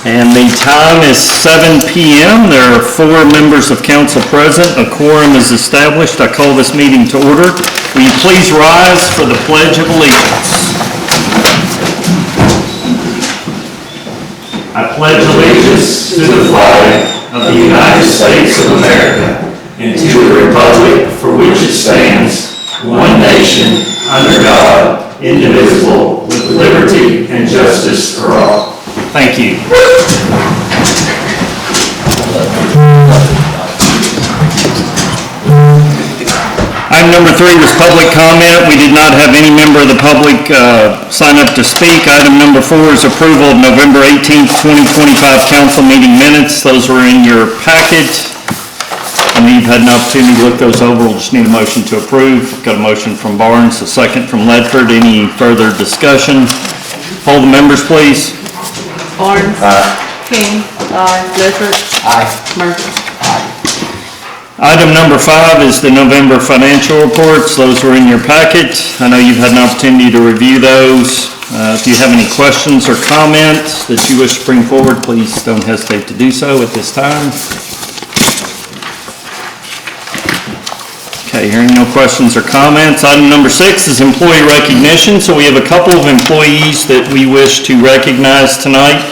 And the time is 7 p.m. There are 4 members of council present. A quorum is established. I call this meeting to order. Will you please rise for the Pledge of Allegiance? I pledge allegiance to the flag of the United States of America and to the republic for which it stands, one nation, under God, indivisible, with liberty and justice for all. Thank you. Item number 3 was public comment. We did not have any member of the public sign up to speak. Item number 4 is approval of November 18th, 2025 council meeting minutes. Those were in your packet. I know you've had an opportunity to look those over. We'll just need a motion to approve. Got a motion from Barnes, a second from Ledford. Any further discussion? Poll the members, please. Barnes. Aye. King. Aye. Ledford. Aye. Murphy. Item number 5 is the November financial reports. Those were in your packet. I know you've had an opportunity to review those. If you have any questions or comments that you wish to bring forward, please don't hesitate to do so at this time. Okay, hearing no questions or comments. Item number 6 is employee recognition. So we have a couple of employees that we wish to recognize tonight.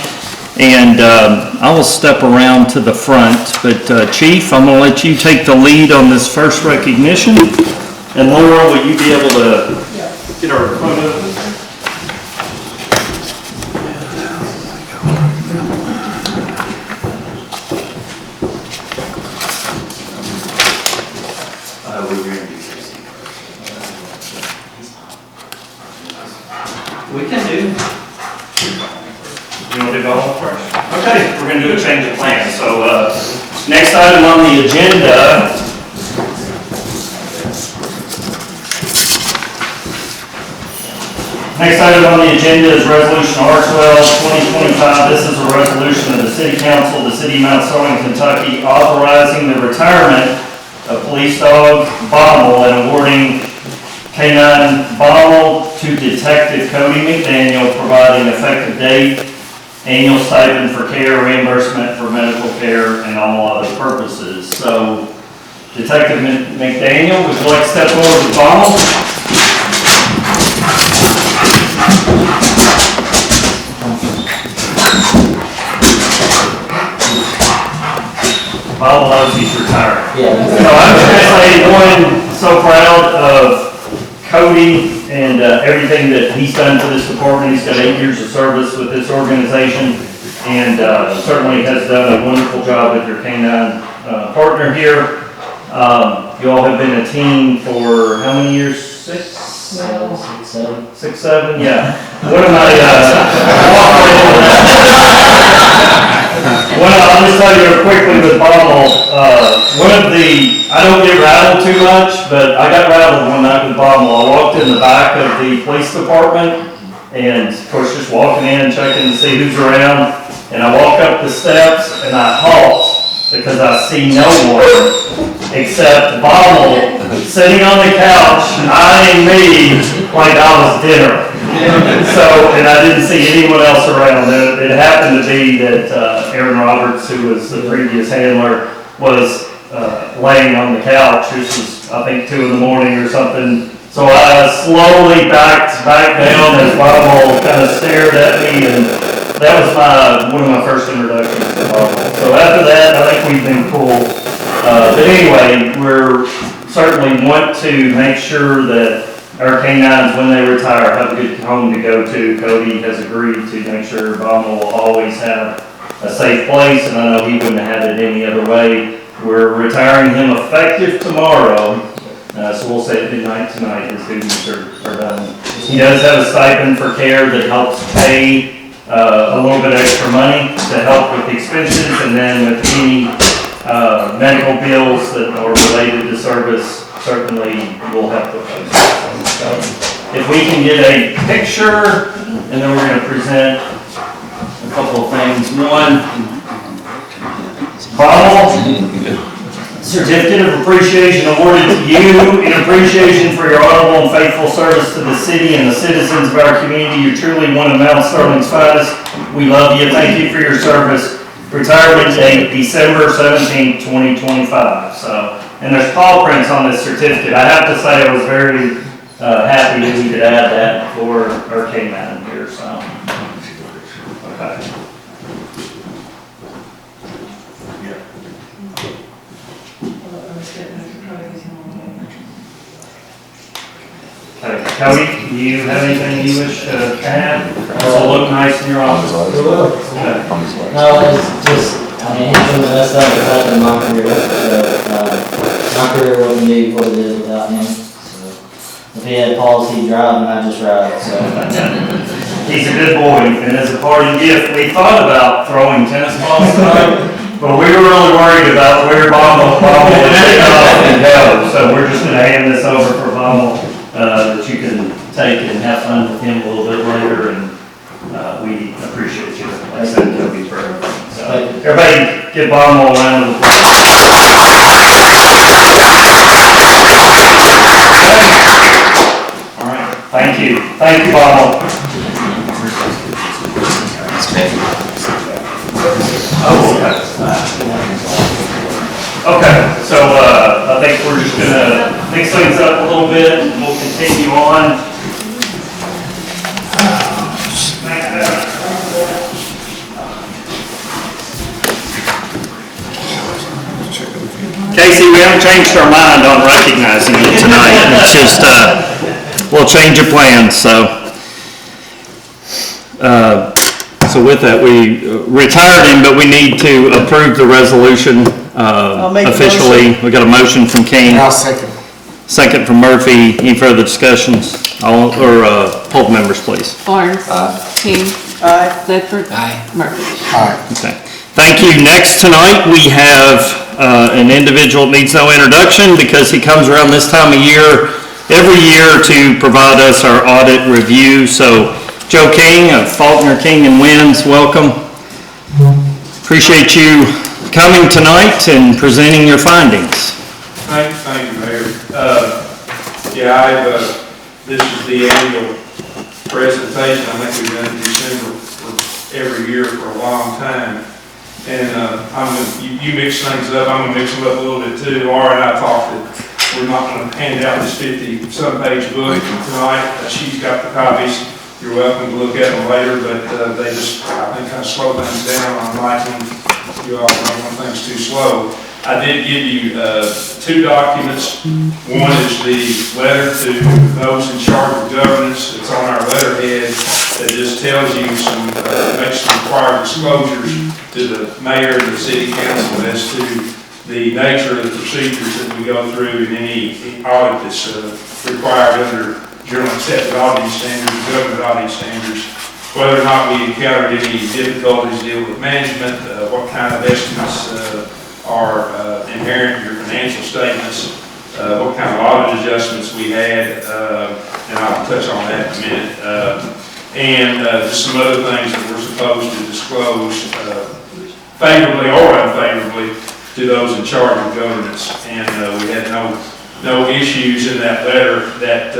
And I will step around to the front, but Chief, I'm going to let you take the lead on this first recognition. And Laura, will you be able to get our photo? We can do. You want to go on first? Okay, we're going to do a change of plan. So next item on the agenda is Resolution R12, 2025. This is a resolution of the City Council of the City of Mount Sterling, Kentucky, authorizing the retirement of Police Dog Bommel and awarding K-9 Bommel to Detective Cody McDaniel, providing effective date, annual stipend for care, reimbursement for medical care, and all other purposes. So, Detective McDaniel, would you like to step forward with Bommel? Bommel knows he's retired. Yeah. So I was going to say, one, so proud of Cody and everything that he's done for this department. He's got 8 years of service with this organization and certainly has done a wonderful job with your K-9 partner here. You all have been a team for how many years? 6 now? 6, 7, yeah. I'll just tell you quickly with Bommel, I don't get rattled too much, but I got rattled one night with Bommel. I walked in the back of the police department, and of course just walking in, checking to see who's around, and I walk up the steps, and I halt, because I see no one except Bommel sitting on the couch, eyeing me like I was dinner. So, and I didn't see anyone else around. It happened to be that Aaron Roberts, who was the previous handler, was laying on the couch. This was, I think, 2 in the morning or something. So I slowly backed back down as Bommel kind of stared at me, and that was one of my first introductions to Bommel. So after that, I think we've been cool. But anyway, we're certainly want to make sure that our K-9s, when they retire, have a good home to go to. Cody has agreed to make sure Bommel will always have a safe place, and I know he wouldn't have had it any other way. We're retiring him effective tomorrow, so we'll say at midnight tonight his duties are done. He does have a stipend for care that helps pay a little bit extra money to help with the expenses, and then with any medical bills that are related to service, certainly we'll help with those. So if we can get a picture, and then we're going to present a couple of things. One, Bommel, certificate of appreciation awarded to you in appreciation for your honorable and faithful service to the city and the citizens of our community. You're truly one of Mount Sterling's finest. We love you. Thank you for your service. Retirement date, December 17th, 2025. So, and there's paw prints on this certificate. I have to say I was very happy that we could add that before our came out here, so. Okay. Okay, Cody, do you have anything you wish to add? It'll look nice in your office. It will. Okay. No, it's just, I mean, he's doing the best stuff that's happened in my career, so, my career wouldn't be what it is without him, so. If he had policy driving, I'd just ride, so. He's a good boy, and as a party gift, we thought about throwing tennis balls tonight, but we were really worried about where Bob would take off and go, so we're just gonna hand this over for Bob, that you can take and have fun with him a little bit later, and, we appreciate you. Like I said, Cody, for everything. So, everybody give Bob a round of applause. All right, thank you. Thank you, Bob. Oh, okay. Okay, so, I think we're just gonna mix things up a little bit, and we'll continue on. Casey, we haven't changed our mind on recognizing you tonight. It's just, we'll change of plans, so. So with that, we retired him, but we need to approve the resolution make a officially. We got a motion from King, I'll second. second from Murphy. Any further discussions? All, or poll members, please. Barnes. King. Ledford. Murphy. Aye. Okay. Thank you. Next tonight, we have an individual that needs no introduction because he comes around this time of year, every year, to provide us our audit review. So Joe King of Faulkner, King and Wins, welcome. Appreciate you coming tonight and presenting your findings. Thank you, Mayor. This is the annual presentation. I think we've done it in December for every year for a long time. And you mix things up, I'm gonna mix them up a little bit too. Laura and I talked that we're not gonna hand out this 50-some page book tonight. She's got the copies. You're welcome to look at them later, but they just, I think, kind of slow things down. I'm liking you all when things too slow. I did give you two documents. One is the letter to those in charge of governance. It's on our letterhead that just tells you makes some required disclosures to the mayor and the city council as to the nature of the procedures that we go through in any audit that's required under general accepted auditing standards, government auditing standards, whether or not we encountered any difficulties dealing with management, what kind of estimates are inherent in your financial statements, what kind of audit adjustments we had, and I'll touch on that in a minute, and just some other things that we're supposed to disclose favorably or unfavorably to those in charge of governance. And we had no issues in that letter that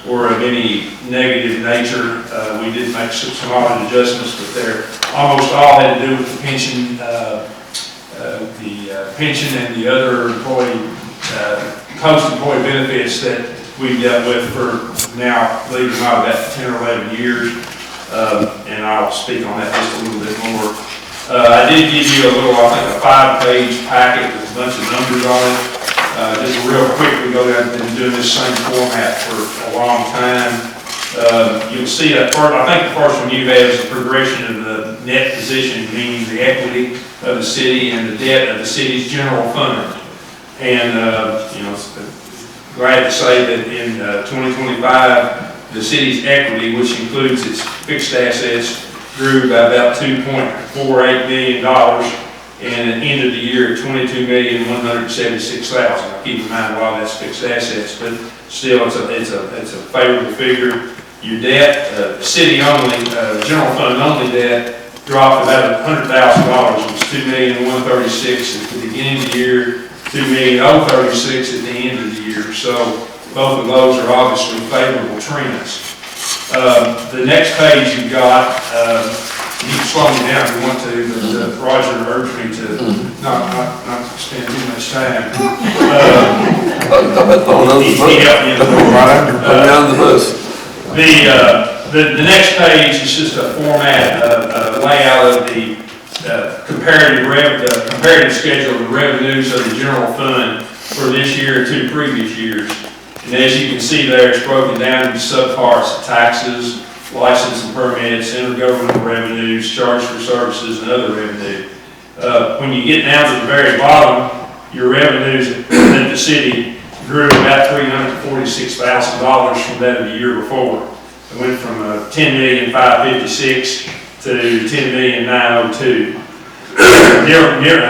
were of any negative nature. We did make some audit adjustments, but they're almost all had to do with the pension, pension and the other employee, post-employee benefits that we've dealt with for now, believe it or not, about 10 or 11 years. And I'll speak on that just a little bit more. I did give you a little, I think, a 5-page packet with a bunch of numbers on it. Just real quick, we go down and doing this same format for a long time. You'll see that first, I think the first one you have is the progression of the net position, meaning the equity of the city and the debt of the city's general fund. And, glad to say that in 2025, the city's equity, which includes its fixed assets, grew by about $2.48 million and ended the year at $22,176,000. Now, keep in mind a lot of that's fixed assets, but still it's a favorable figure. Your debt, city only, general fund only debt dropped about $100,000. It was $2,136,000 at the beginning of the year. $2,036,000 at the end of the year. So both of those are obviously favorable trends. The next page you've got, you can slow me down if you want to, but Roger urged me to not spend too much time. He helped me in the The next page is just a format, layout of the comparative schedule of the revenues of the general fund for this year to previous years. And as you can see there, it's broken down into subparts: taxes, license and permits, intergovernmental revenues, charge for services, and other revenue. When you get down to the very bottom, your revenues at the city grew about $346,000 from that of the year before. It went from $10,556,000 to $10,902,000.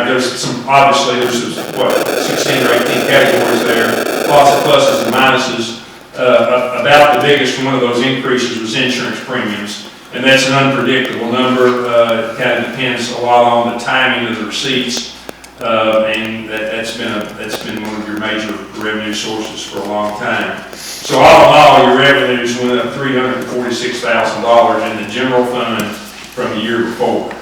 There's some 16 or 18 categories there, lots of pluses and minuses. About the biggest one of those increases was insurance premiums, and that's an unpredictable number. It kind of depends a lot on the timing of the receipts, and that's been one of your major revenue sources for a long time. So all in all, your revenues went up $346,000 in the general fund from the year before.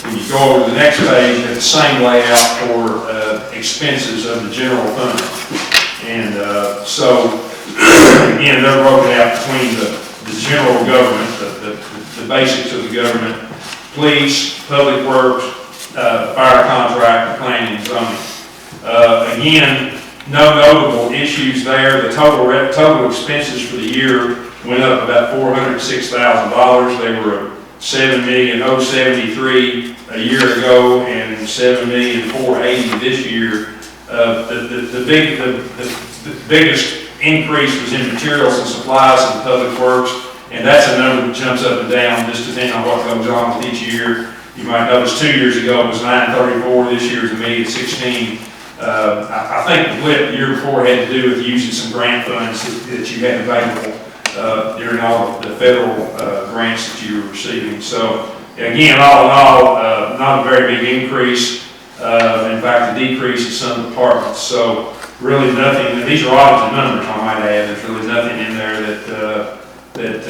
When you go over to the next page, you have the same layout for expenses of the general fund. And so, again, they're broken out between the general government, the basics of the government, police, public works, fire contract, and planning and zoning. Again, no notable issues there. The total expenses for the year went up about $406,000. They were $7,073,000 a year ago and $7,480,000 this year. The biggest increase was in materials and supplies and public works, and that's a number that jumps up and down just depending on what goes on with each year. You might notice 2 years ago it was $934,000, this year it's $1,016,000. I think the blip the year before had to do with using some grant funds that you had available during all the federal grants that you were receiving. So again, all in all, not a very big increase. In fact, a decrease in some departments. So really nothing. These are audited numbers, I might add. There's really nothing in there that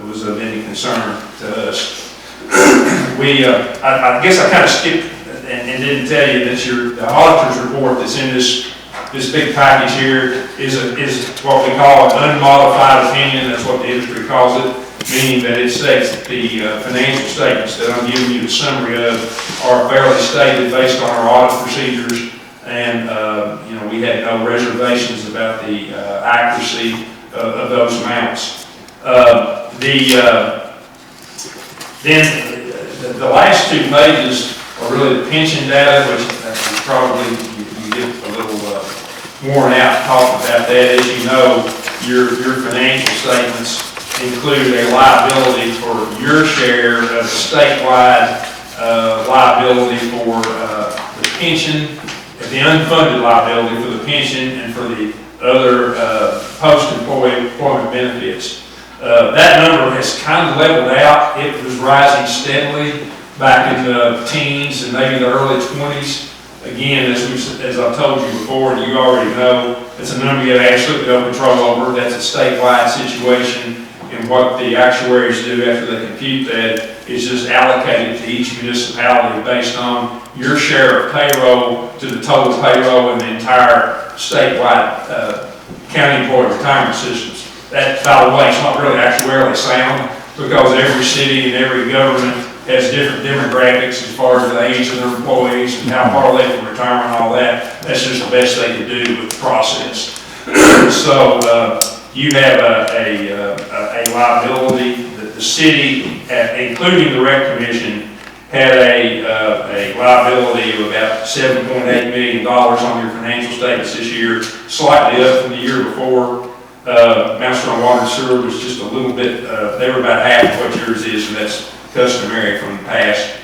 was of any concern to us. I guess I kind of skipped and didn't tell you that the auditor's report that's in this big package here is what we call an unmodified opinion. That's what the industry calls it, meaning that it states that the financial statements that I'm giving you the summary of are fairly stated based on our audit procedures, and we had no reservations about the accuracy of those amounts. Then the last 2 pages are really the pension data, which probably you get a little worn out talking about that. As you know, your financial statements include a liability for your share of the statewide liability for the pension, the unfunded liability for the pension, and for the other post-employment benefits. That number has kind of leveled out. It was rising steadily back in the teens and maybe the early 20s. Again, as I've told you before, and you already know, it's a number you have absolutely no control over. That's a statewide situation, and what the actuaries do after they compute that is just allocated to each municipality based on your share of payroll to the total payroll in the entire statewide county employee retirement systems. That, by the way, is not really actuarially sound, because every city and every government has different demographics as far as the age of their employees and how far away from retirement and all that. That's just the best they can do with the process. So you have a liability that the city, including the rec commission, had a liability of about $7.8 million on your financial statements this year, slightly up from the year before. Mount Strong Water and Sewer was just a little bit, they were about half of what yours is, and that's customary from the past.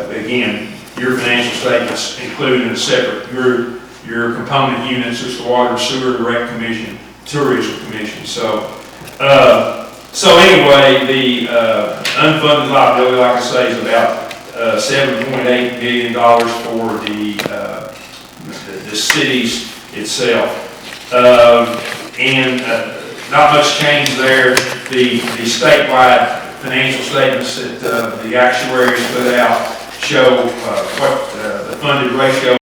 Again, your financial statements include in a separate group your component units, which the Water and Sewer, the Rec Commission, Tourism Commission. So anyway, the unfunded liability, like I say, is about $7.8 million for the the cities itself. And not much change there. The statewide financial statements that the actuaries put out show what the funded ratio